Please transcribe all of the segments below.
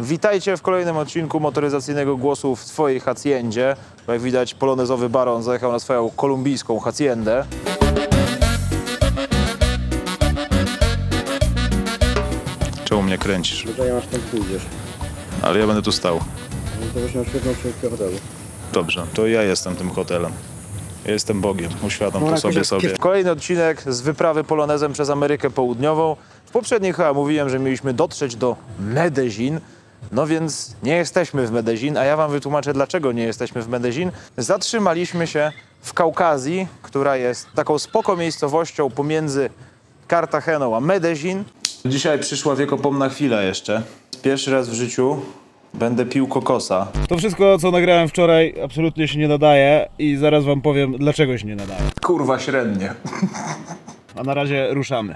Witajcie w kolejnym odcinku motoryzacyjnego głosu w twojej hacjendzie. Bo jak widać, polonezowy baron zajechał na swoją kolumbijską hacjendę. Czemu mnie kręcisz? Bo ja masz tam pójdziesz. Ale ja będę tu stał. No to właśnie masz świetną książkę hotelu. Dobrze, to ja jestem tym hotelem. Ja jestem Bogiem, uświadom to sobie. Kolejny odcinek z wyprawy polonezem przez Amerykę Południową. W poprzedniej chyba mówiłem, że mieliśmy dotrzeć do Medellin. No więc nie jesteśmy w Medellin, a ja wam wytłumaczę, dlaczego nie jesteśmy w Medellin. Zatrzymaliśmy się w Kaukazji, która jest taką spoko miejscowością pomiędzy Cartageną a Medellin. Dzisiaj przyszła wiekopomna chwila jeszcze. Pierwszy raz w życiu będę pił kokosa. To wszystko, co nagrałem wczoraj, absolutnie się nie nadaje i zaraz wam powiem, dlaczego się nie nadaje. Kurwa, średnie. A na razie ruszamy.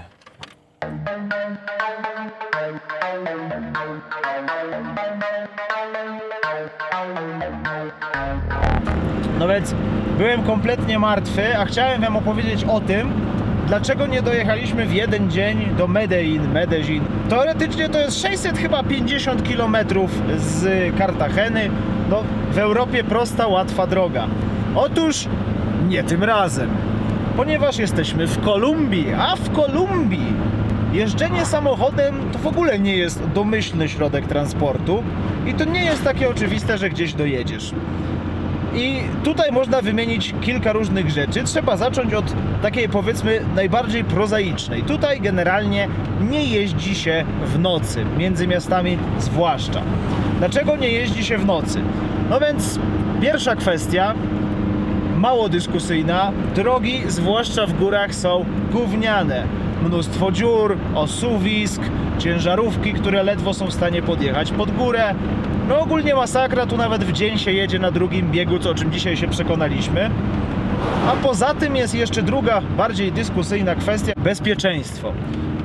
No więc byłem kompletnie martwy, a chciałem wam opowiedzieć o tym, dlaczego nie dojechaliśmy w jeden dzień do Medellin. Teoretycznie to jest 650 km z Cartageny. No, w Europie prosta, łatwa droga. Otóż nie tym razem, ponieważ jesteśmy w Kolumbii, a w Kolumbii jeżdżenie samochodem to w ogóle nie jest domyślny środek transportu i to nie jest takie oczywiste, że gdzieś dojedziesz. I tutaj można wymienić kilka różnych rzeczy. Trzeba zacząć od takiej, powiedzmy, najbardziej prozaicznej. Tutaj generalnie nie jeździ się w nocy, między miastami zwłaszcza. Dlaczego nie jeździ się w nocy? No więc pierwsza kwestia, mało dyskusyjna. Drogi, zwłaszcza w górach, są gówniane. Mnóstwo dziur, osuwisk, ciężarówki, które ledwo są w stanie podjechać pod górę. No ogólnie masakra, tu nawet w dzień się jedzie na drugim biegu, o czym dzisiaj się przekonaliśmy. A poza tym jest jeszcze druga, bardziej dyskusyjna kwestia, bezpieczeństwo.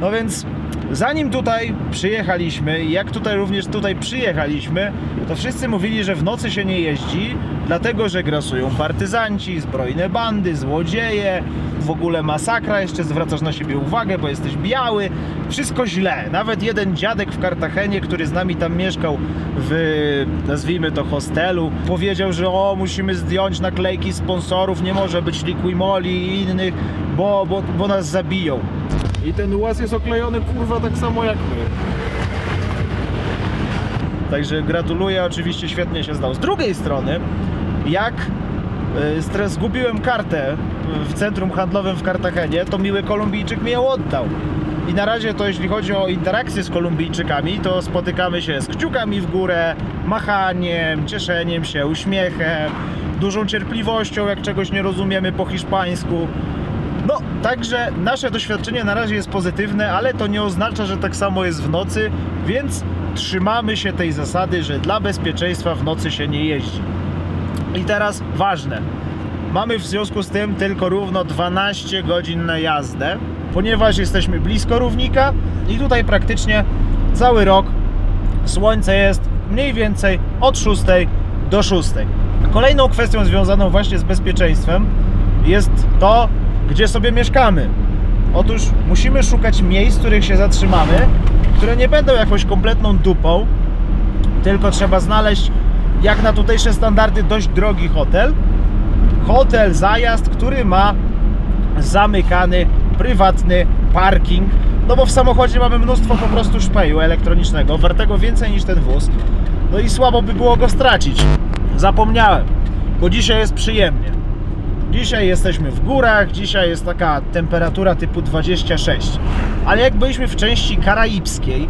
No więc zanim tutaj przyjechaliśmy i jak również tutaj przyjechaliśmy, to wszyscy mówili, że w nocy się nie jeździ, dlatego że grasują partyzanci, zbrojne bandy, złodzieje, w ogóle masakra, jeszcze zwracasz na siebie uwagę, bo jesteś biały, wszystko źle. Nawet jeden dziadek w Cartagenie, który z nami tam mieszkał w, nazwijmy to, hostelu, powiedział, że musimy zdjąć naklejki sponsorów, nie może być Liquimoli i innych, bo nas zabiją. I ten łaz jest oklejony, kurwa, tak samo jak my. Także gratuluję, oczywiście świetnie się zdał. Z drugiej strony, jak zgubiłem kartę w centrum handlowym w Cartagenie, to miły Kolumbijczyk mi ją oddał. I na razie to jeśli chodzi o interakcję z Kolumbijczykami, to spotykamy się z kciukami w górę, machaniem, cieszeniem się, uśmiechem, dużą cierpliwością, jak czegoś nie rozumiemy po hiszpańsku. No, także nasze doświadczenie na razie jest pozytywne, ale to nie oznacza, że tak samo jest w nocy, więc trzymamy się tej zasady, że dla bezpieczeństwa w nocy się nie jeździ. I teraz ważne, mamy w związku z tym tylko równo 12 godzin na jazdę, ponieważ jesteśmy blisko równika i tutaj praktycznie cały rok słońce jest mniej więcej od 6 do 6. Kolejną kwestią związaną właśnie z bezpieczeństwem jest to, gdzie sobie mieszkamy. Otóż musimy szukać miejsc, w których się zatrzymamy, które nie będą jakąś kompletną dupą, tylko trzeba znaleźć, jak na tutejsze standardy, dość drogi hotel, zajazd, który ma zamykany, prywatny parking, no bo w samochodzie mamy mnóstwo po prostu szpeju elektronicznego, wartego więcej niż ten wóz, no i słabo by było go stracić. Zapomniałem, bo dzisiaj jest przyjemnie. Dzisiaj jesteśmy w górach, dzisiaj jest taka temperatura typu 26. Ale jak byliśmy w części karaibskiej,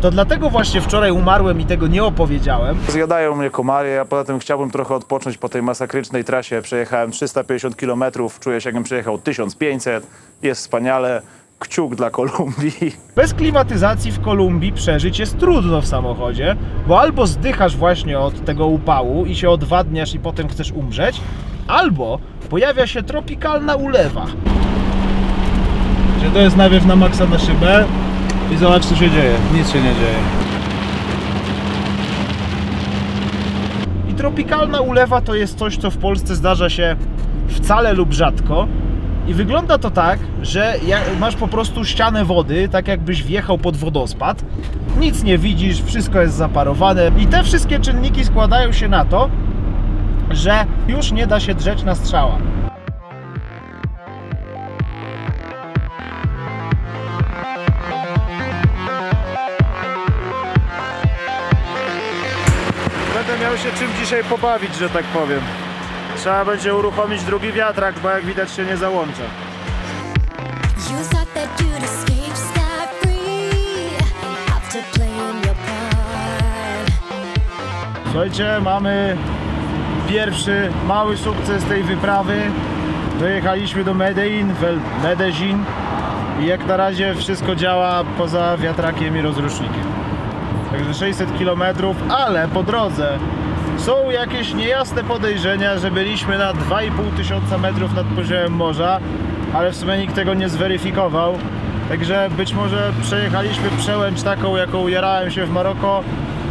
to dlatego właśnie wczoraj umarłem i tego nie opowiedziałem. Zjadają mnie komary, a poza tym chciałbym trochę odpocząć po tej masakrycznej trasie. Przejechałem 350 km, czuję się, jakbym przejechał 1500. Jest wspaniale. Kciuk dla Kolumbii. Bez klimatyzacji w Kolumbii przeżyć jest trudno w samochodzie, bo albo zdychasz właśnie od tego upału i się odwadniasz i potem chcesz umrzeć, albo pojawia się tropikalna ulewa. To jest nawiew na maksa na szybę i zobacz, co się dzieje. Nic się nie dzieje. I tropikalna ulewa to jest coś, co w Polsce zdarza się wcale lub rzadko. I wygląda to tak, że masz po prostu ścianę wody, tak jakbyś wjechał pod wodospad. Nic nie widzisz, wszystko jest zaparowane i te wszystkie czynniki składają się na to, że już nie da się drzeć na strzała. Będę miał się czym dzisiaj pobawić, że tak powiem. Trzeba będzie uruchomić drugi wiatrak, bo jak widać się nie załącza. Słuchajcie, mamy pierwszy mały sukces tej wyprawy. Dojechaliśmy do Medellin i jak na razie wszystko działa poza wiatrakiem i rozrusznikiem. Także 600 km, ale po drodze są jakieś niejasne podejrzenia, że byliśmy na 2500 metrów nad poziomem morza, ale w sumie nikt tego nie zweryfikował. Także być może przejechaliśmy przełęcz taką, jaką jarałem się w Maroko,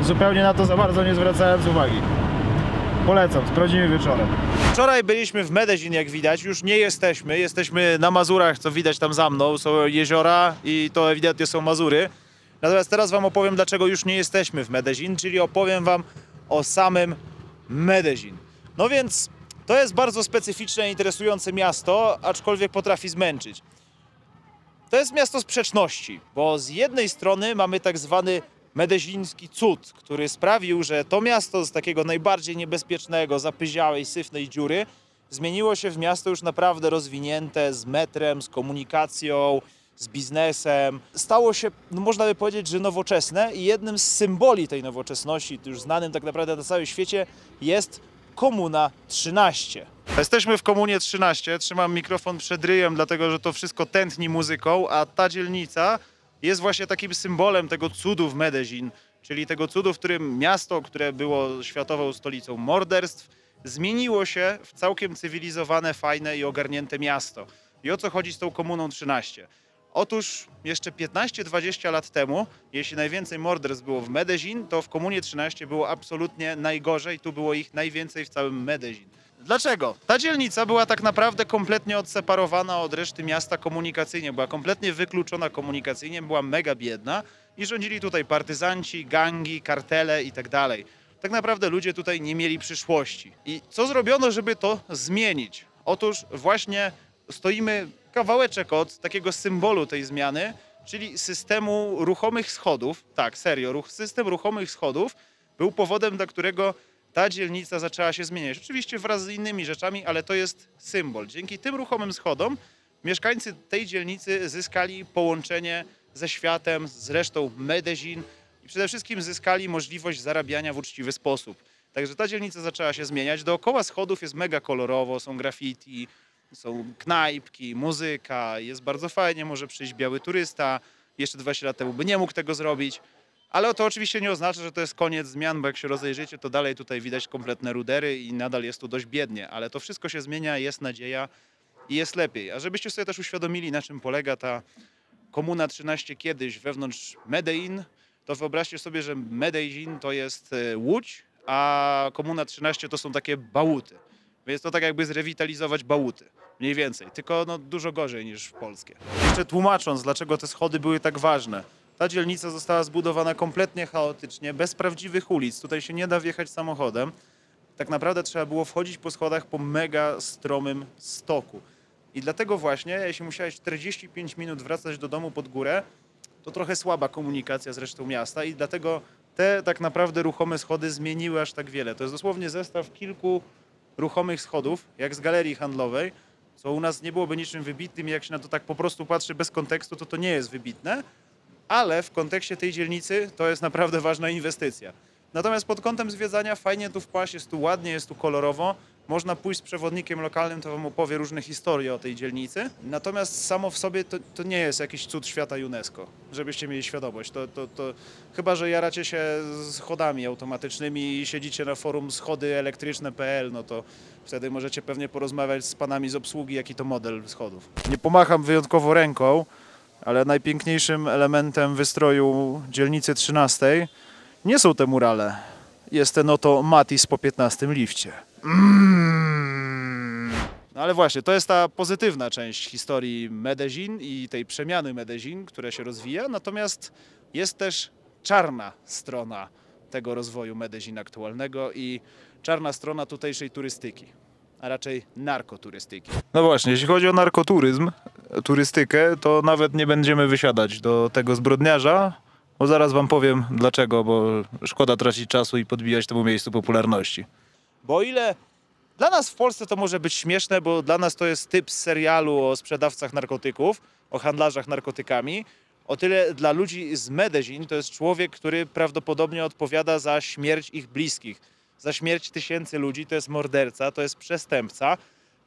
zupełnie na to za bardzo nie zwracając uwagi. Polecam, sprawdzimy wieczorem. Wczoraj byliśmy w Medellin, jak widać, już nie jesteśmy. Jesteśmy na Mazurach, co widać tam za mną. Są jeziora i to ewidentnie są Mazury. Natomiast teraz wam opowiem, dlaczego już nie jesteśmy w Medellin, czyli opowiem wam o samym Medellin. No więc to jest bardzo specyficzne, interesujące miasto, aczkolwiek potrafi zmęczyć. To jest miasto sprzeczności, bo z jednej strony mamy tak zwany medelliński cud, który sprawił, że to miasto z takiego najbardziej niebezpiecznego, zapyziałej, syfnej dziury zmieniło się w miasto już naprawdę rozwinięte, z metrem, z komunikacją, z biznesem. Stało się, no można by powiedzieć, że nowoczesne i jednym z symboli tej nowoczesności, już znanym tak naprawdę na całym świecie, jest Komuna 13. Jesteśmy w Komunie 13, trzymam mikrofon przed ryjem, dlatego że to wszystko tętni muzyką, a ta dzielnica jest właśnie takim symbolem tego cudu w Medellin, czyli tego cudu, w którym miasto, które było światową stolicą morderstw, zmieniło się w całkiem cywilizowane, fajne i ogarnięte miasto. I o co chodzi z tą Komuną 13? Otóż jeszcze 15-20 lat temu, jeśli najwięcej morderstw było w Medellin, to w Komunie 13 było absolutnie najgorzej, tu było ich najwięcej w całym Medellin. Dlaczego? Ta dzielnica była tak naprawdę kompletnie odseparowana od reszty miasta komunikacyjnie, była kompletnie wykluczona komunikacyjnie, była mega biedna i rządzili tutaj partyzanci, gangi, kartele i tak dalej. Tak naprawdę ludzie tutaj nie mieli przyszłości. I co zrobiono, żeby to zmienić? Otóż właśnie stoimy kawałeczek od takiego symbolu tej zmiany, czyli systemu ruchomych schodów. Tak, serio, system ruchomych schodów był powodem, dla którego ta dzielnica zaczęła się zmieniać. Oczywiście wraz z innymi rzeczami, ale to jest symbol. Dzięki tym ruchomym schodom mieszkańcy tej dzielnicy zyskali połączenie ze światem, z resztą Medellin i przede wszystkim zyskali możliwość zarabiania w uczciwy sposób. Także ta dzielnica zaczęła się zmieniać. Dookoła schodów jest mega kolorowo, są graffiti, są knajpki, muzyka, jest bardzo fajnie, może przyjść biały turysta. Jeszcze 20 lat temu by nie mógł tego zrobić. Ale to oczywiście nie oznacza, że to jest koniec zmian, bo jak się rozejrzycie, to dalej tutaj widać kompletne rudery i nadal jest tu dość biednie. Ale to wszystko się zmienia, jest nadzieja i jest lepiej. A żebyście sobie też uświadomili, na czym polega ta Komuna 13 kiedyś wewnątrz Medellin, to wyobraźcie sobie, że Medellin to jest Łódź, a Komuna 13 to są takie bałuty. Więc to tak jakby zrewitalizować bałuty. Mniej więcej, tylko no dużo gorzej niż polskie. Jeszcze tłumacząc, dlaczego te schody były tak ważne. Ta dzielnica została zbudowana kompletnie chaotycznie, bez prawdziwych ulic. Tutaj się nie da wjechać samochodem. Tak naprawdę trzeba było wchodzić po schodach po mega stromym stoku. I dlatego właśnie, jeśli musiałeś 45 minut wracać do domu pod górę, to trochę słaba komunikacja z resztą miasta i dlatego te tak naprawdę ruchome schody zmieniły aż tak wiele. To jest dosłownie zestaw kilku ruchomych schodów, jak z galerii handlowej, co u nas nie byłoby niczym wybitnym. Jak się na to tak po prostu patrzy bez kontekstu, to nie jest wybitne. Ale w kontekście tej dzielnicy to jest naprawdę ważna inwestycja. Natomiast pod kątem zwiedzania fajnie tu wpaść, jest tu ładnie, jest tu kolorowo. Można pójść z przewodnikiem lokalnym, to wam opowie różne historie o tej dzielnicy. Natomiast samo w sobie to nie jest jakiś cud świata UNESCO, żebyście mieli świadomość. Chyba że jaracie się schodami automatycznymi i siedzicie na forum schodyelektryczne.pl, no to wtedy możecie pewnie porozmawiać z panami z obsługi, jaki to model schodów. Nie pomacham wyjątkowo ręką, ale najpiękniejszym elementem wystroju dzielnicy 13 nie są te murale. Jest ten oto Matiz po 15 lifcie. No ale właśnie, to jest ta pozytywna część historii Medellin i tej przemiany Medellin, która się rozwija, natomiast jest też czarna strona tego rozwoju Medellin aktualnego i czarna strona tutejszej turystyki, a raczej narkoturystyki. No właśnie, jeśli chodzi o narkoturyzm, turystykę, to nawet nie będziemy wysiadać do tego zbrodniarza, bo zaraz wam powiem dlaczego, bo szkoda tracić czasu i podbijać temu miejscu popularności. Bo o ile dla nas w Polsce to może być śmieszne, bo dla nas to jest typ z serialu o sprzedawcach narkotyków, o handlarzach narkotykami, o tyle dla ludzi z Medellin to jest człowiek, który prawdopodobnie odpowiada za śmierć ich bliskich, za śmierć tysięcy ludzi, to jest morderca, to jest przestępca,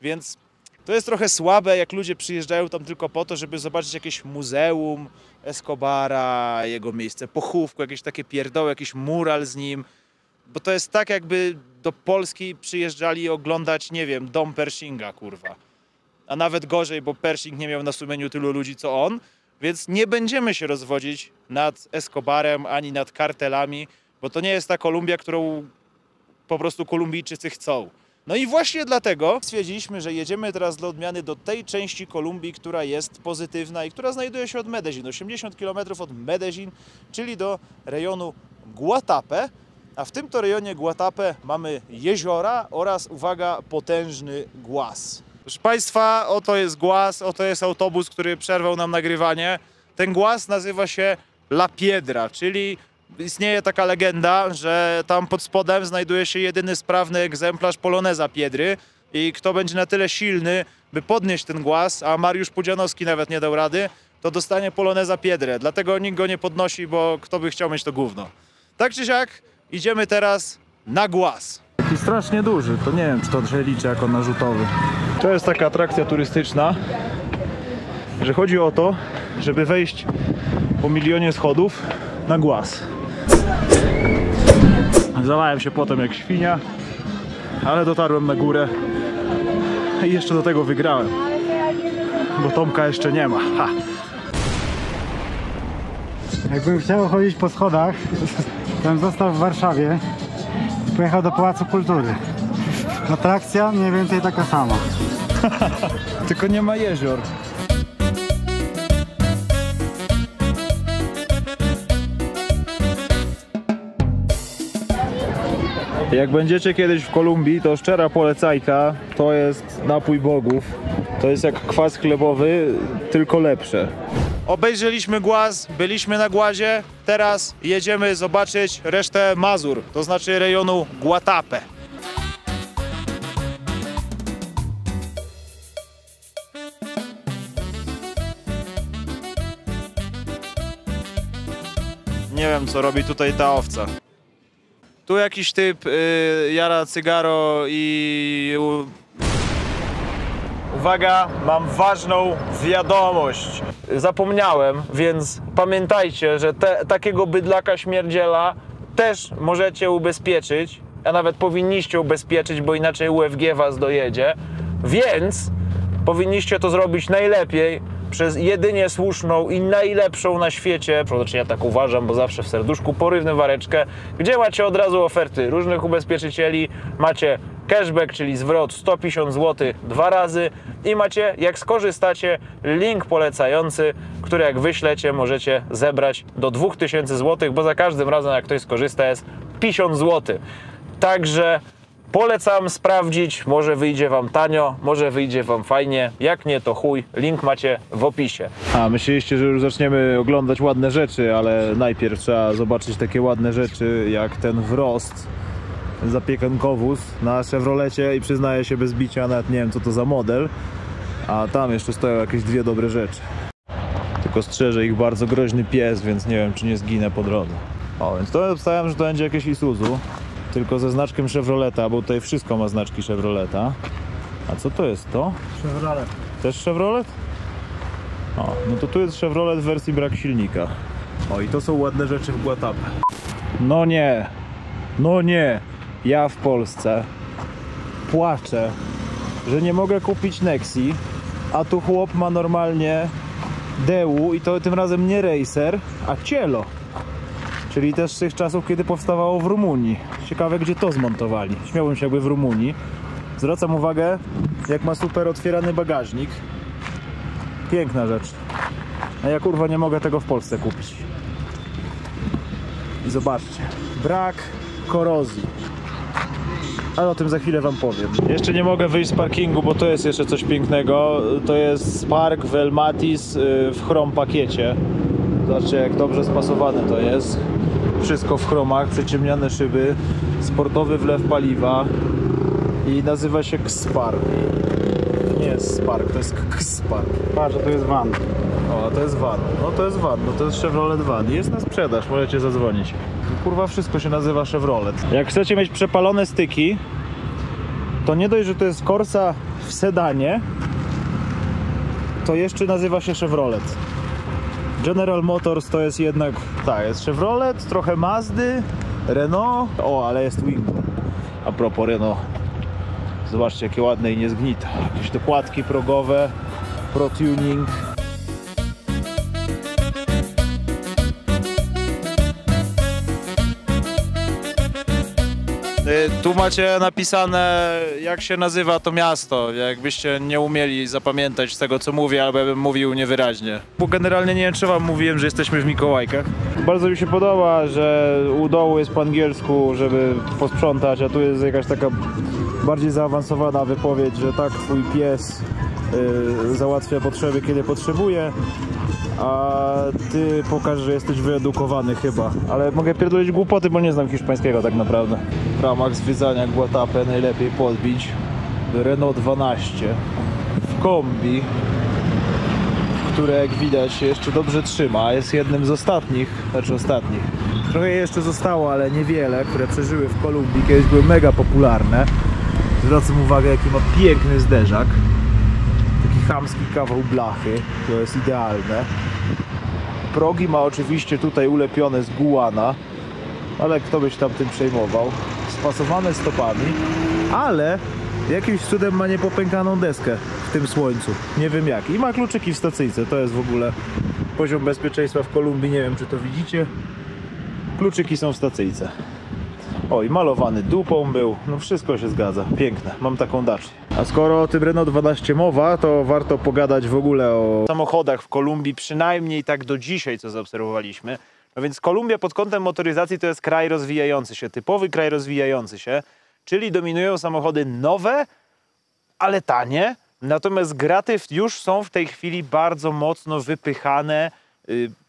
więc to jest trochę słabe, jak ludzie przyjeżdżają tam tylko po to, żeby zobaczyć jakieś muzeum Escobara, jego miejsce pochówku, jakieś takie pierdoły, jakiś mural z nim, bo to jest tak, jakby do Polski przyjeżdżali oglądać, nie wiem, dom Pershinga, kurwa. A nawet gorzej, bo Pershing nie miał na sumieniu tylu ludzi, co on, więc nie będziemy się rozwodzić nad Escobarem, ani nad kartelami, bo to nie jest ta Kolumbia, którą po prostu Kolumbijczycy chcą. No i właśnie dlatego stwierdziliśmy, że jedziemy teraz dla odmiany do tej części Kolumbii, która jest pozytywna i która znajduje się od Medellin, 80 km od Medellin, czyli do rejonu Guatapé, a w tym to rejonie Guatapé mamy jeziora oraz, uwaga, potężny głaz. Proszę Państwa, oto jest głaz, oto jest autobus, który przerwał nam nagrywanie. Ten głaz nazywa się La Piedra, czyli istnieje taka legenda, że tam pod spodem znajduje się jedyny sprawny egzemplarz poloneza Piedry i kto będzie na tyle silny, by podnieść ten głaz, a Mariusz Pudzianowski nawet nie dał rady, to dostanie poloneza Piedrę. Dlatego nikt go nie podnosi, bo kto by chciał mieć to gówno. Tak czy siak, idziemy teraz na głaz. Taki strasznie duży, to nie wiem, czy to się liczy jako narzutowy. To jest taka atrakcja turystyczna, że chodzi o to, żeby wejść po milionie schodów na głaz. Zalałem się potem jak świnia, ale dotarłem na górę i jeszcze do tego wygrałem, bo Tomka jeszcze nie ma. Ha. Jakbym chciał chodzić po schodach, to bym został w Warszawie i pojechał do Pałacu Kultury. Atrakcja mniej więcej taka sama. Tylko nie ma jezior. Jak będziecie kiedyś w Kolumbii, to szczera polecajka to jest napój bogów. To jest jak kwas chlebowy, tylko lepsze. Obejrzeliśmy głaz, byliśmy na głazie, teraz jedziemy zobaczyć resztę Mazur, to znaczy rejonu Guatapé. Nie wiem, co robi tutaj ta owca. Tu jakiś typ jara cygaro i... Uwaga, mam ważną wiadomość. Zapomniałem, więc pamiętajcie, że takiego bydlaka śmierdziela też możecie ubezpieczyć, a nawet powinniście ubezpieczyć, bo inaczej UFG was dojedzie. Więc powinniście to zrobić najlepiej przez jedynie słuszną i najlepszą na świecie, znaczy ja tak uważam, bo zawsze w serduszku porywny wareczkę, gdzie macie od razu oferty różnych ubezpieczycieli, macie cashback, czyli zwrot 150 zł 2 razy i macie, jak skorzystacie, link polecający, który jak wyślecie, możecie zebrać do 2000 zł, bo za każdym razem, jak ktoś skorzysta, jest 50 zł. Także polecam sprawdzić, może wyjdzie wam tanio, może wyjdzie wam fajnie, jak nie to chuj, link macie w opisie. A myśleliście, że już zaczniemy oglądać ładne rzeczy, ale najpierw trzeba zobaczyć takie ładne rzeczy jak ten wrost, zapiekankowóz na Chevrolecie i przyznaję się bez bicia, nawet nie wiem co to za model, a tam jeszcze stoją jakieś dwie dobre rzeczy. Tylko strzeże ich bardzo groźny pies, więc nie wiem czy nie zginę po drodze. O, więc to obstawiam, że to będzie jakieś Isuzu. Tylko ze znaczkiem Chevroleta, bo tutaj wszystko ma znaczki Chevroleta. A co to jest to? Chevrolet. Też Chevrolet? O, no to tu jest Chevrolet w wersji brak silnika. O, i to są ładne rzeczy w Guatapé. No nie, no nie. Ja w Polsce płaczę, że nie mogę kupić Nexi, a tu chłop ma normalnie Deu i to tym razem nie Racer, a Cielo. Czyli też z tych czasów, kiedy powstawało w Rumunii. Ciekawe, gdzie to zmontowali. Śmiałbym się jakby w Rumunii. Zwracam uwagę, jak ma super otwierany bagażnik. Piękna rzecz. A ja kurwa nie mogę tego w Polsce kupić. I zobaczcie, brak korozji. Ale o tym za chwilę wam powiem. Jeszcze nie mogę wyjść z parkingu, bo to jest jeszcze coś pięknego. To jest Spark w Elmatis w chrom pakiecie. Zobaczcie, jak dobrze spasowane to jest. Wszystko w chromach, przyciemniane szyby, sportowy wlew paliwa i nazywa się X-Spark. Nie jest Spark, to jest X-Spark. Patrz, to jest van. O, to jest van. No to jest van, no to jest Chevrolet van. Jest na sprzedaż, możecie zadzwonić. Kurwa, wszystko się nazywa Chevrolet. Jak chcecie mieć przepalone styki, to nie dość, że to jest Corsa w sedanie, to jeszcze nazywa się Chevrolet. General Motors to jest jednak, tak, jest Chevrolet, trochę Mazdy, Renault. O, ale jest Twingo. A propos Renault. Zobaczcie, jakie ładne i niezgnite. Jakieś dokładki progowe, Pro Tuning. Tu macie napisane, jak się nazywa to miasto, jakbyście nie umieli zapamiętać tego, co mówię, albo ja bym mówił niewyraźnie. Bo generalnie nie wiem, czy wam mówiłem, że jesteśmy w Mikołajkach. Bardzo mi się podoba, że u dołu jest po angielsku, żeby posprzątać, a tu jest jakaś taka bardziej zaawansowana wypowiedź, że tak, twój pies załatwia potrzeby, kiedy potrzebuje, a ty pokaż, że jesteś wyedukowany chyba. Ale mogę pierdolić głupoty, bo nie znam hiszpańskiego tak naprawdę. W ramach zwiedzania Guatapę najlepiej podbić Renault 12 w kombi, które jak widać się jeszcze dobrze trzyma. Jest jednym z ostatnich, trochę jeszcze zostało, ale niewiele, które przeżyły w Kolumbii, kiedyś były mega popularne. Zwracam uwagę, jaki ma piękny zderzak. Taki chamski kawał blachy, to jest idealne. Progi ma oczywiście tutaj ulepione z gułana, ale kto by się tam tym przejmował. Spasowane stopami, ale jakimś cudem ma niepopękaną deskę w tym słońcu. Nie wiem jak. I ma kluczyki w stacyjce, to jest w ogóle poziom bezpieczeństwa w Kolumbii, nie wiem czy to widzicie. Kluczyki są w stacyjce. O, i malowany dupą był, no wszystko się zgadza, piękne, mam taką Dacię. A skoro o tym Renault 12 mowa, to warto pogadać w ogóle o samochodach w Kolumbii, przynajmniej tak do dzisiaj, co zaobserwowaliśmy. No więc Kolumbia pod kątem motoryzacji to jest kraj rozwijający się, typowy kraj rozwijający się, czyli dominują samochody nowe, ale tanie, natomiast graty już są w tej chwili bardzo mocno wypychane.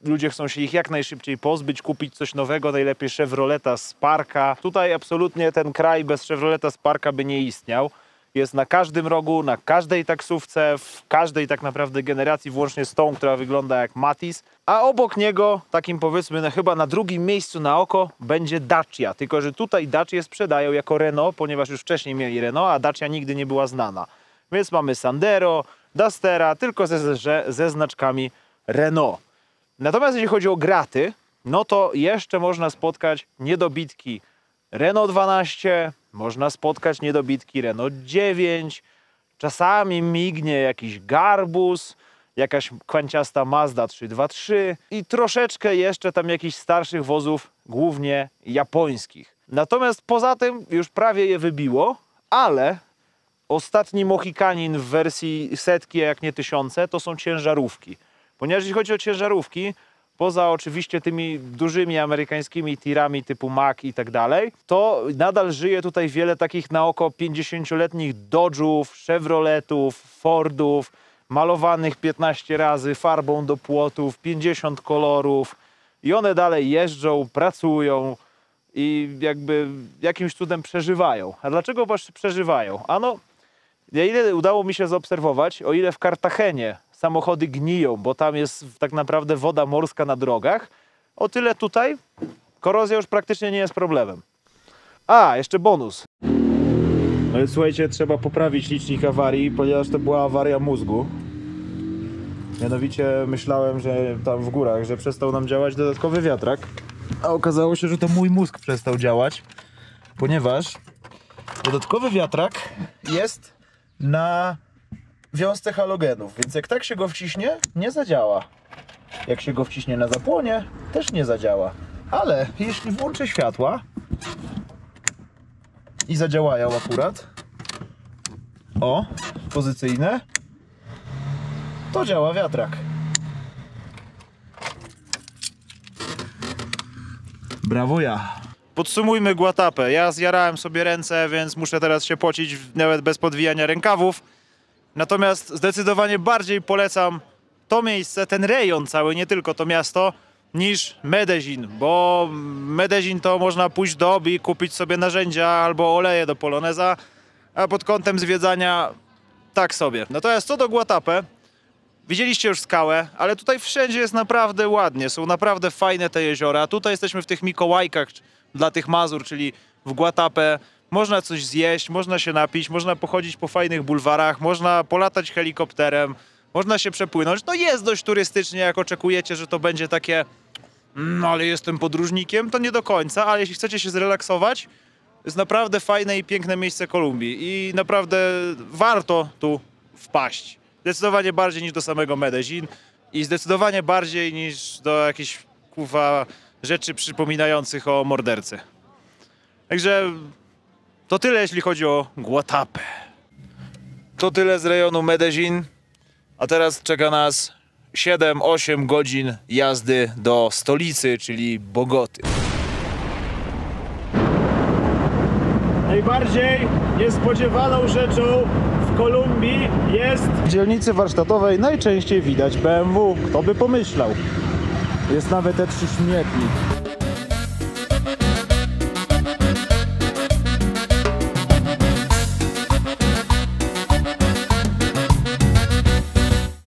Ludzie chcą się ich jak najszybciej pozbyć, kupić coś nowego, najlepiej Chevroleta Sparka. Tutaj absolutnie ten kraj bez Chevroleta Sparka by nie istniał. Jest na każdym rogu, na każdej taksówce, w każdej tak naprawdę generacji, włącznie z tą, która wygląda jak Matiz. A obok niego, takim powiedzmy chyba na drugim miejscu na oko, będzie Dacia. Tylko że tutaj Dacia sprzedają jako Renault, ponieważ już wcześniej mieli Renault, a Dacia nigdy nie była znana. Więc mamy Sandero, Dustera, tylko ze znaczkami Renault. Natomiast jeśli chodzi o graty, no to jeszcze można spotkać niedobitki Renault 12, można spotkać niedobitki Renault 9, czasami mignie jakiś Garbus, jakaś kwanciasta Mazda 323 i troszeczkę jeszcze tam jakichś starszych wozów, głównie japońskich. Natomiast poza tym już prawie je wybiło, ale ostatni Mohikanin w wersji setki, jak nie tysiące, to są ciężarówki. Ponieważ jeśli chodzi o ciężarówki, poza oczywiście tymi dużymi amerykańskimi tirami typu Mack i tak dalej, to nadal żyje tutaj wiele takich na oko 50-letnich Dodge'ów, Chevroletów, Fordów, malowanych 15 razy farbą do płotów, 50 kolorów i one dalej jeżdżą, pracują i jakby jakimś cudem przeżywają. A dlaczego właśnie przeżywają? Ano, ile udało mi się zaobserwować, o ile w Kartagenie samochody gniją, bo tam jest tak naprawdę woda morska na drogach, o tyle tutaj korozja już praktycznie nie jest problemem. A, jeszcze bonus. No i słuchajcie, trzeba poprawić licznik awarii, ponieważ to była awaria mózgu. Mianowicie myślałem, że tam w górach, że przestał nam działać dodatkowy wiatrak, a okazało się, że to mój mózg przestał działać, ponieważ dodatkowy wiatrak jest na wiązce halogenów, więc jak tak się go wciśnie, nie zadziała. Jak się go wciśnie na zapłonie, też nie zadziała. Ale jeśli włączę światła i zadziałają akurat, O, pozycyjne. To działa wiatrak. Brawo ja. Podsumujmy Guatapę. Ja zjarałem sobie ręce, więc muszę teraz się pocić nawet bez podwijania rękawów. Natomiast zdecydowanie bardziej polecam to miejsce, ten rejon cały, nie tylko to miasto, niż Medellin, bo Medellin to można pójść do Obi, kupić sobie narzędzia albo oleje do poloneza, a pod kątem zwiedzania tak sobie. Natomiast co do Guatapy, widzieliście już skałę, ale tutaj wszędzie jest naprawdę ładnie, są naprawdę fajne te jeziora. Tutaj jesteśmy w tych Mikołajkach dla tych Mazur, czyli w Guatapę. Można coś zjeść, można się napić, można pochodzić po fajnych bulwarach, można polatać helikopterem, można się przepłynąć. No jest dość turystycznie, jak oczekujecie, że to będzie takie no ale jestem podróżnikiem, to nie do końca, ale jeśli chcecie się zrelaksować, jest naprawdę fajne i piękne miejsce Kolumbii i naprawdę warto tu wpaść. Zdecydowanie bardziej niż do samego Medellin i zdecydowanie bardziej niż do jakichś rzeczy przypominających o mordercy. Także to tyle, jeśli chodzi o Guatapę. To tyle z rejonu Medellin, a teraz czeka nas 7-8 godzin jazdy do stolicy, czyli Bogoty. Najbardziej niespodziewaną rzeczą w Kolumbii jest... W dzielnicy warsztatowej najczęściej widać BMW. Kto by pomyślał? Jest nawet E3 śmietnik.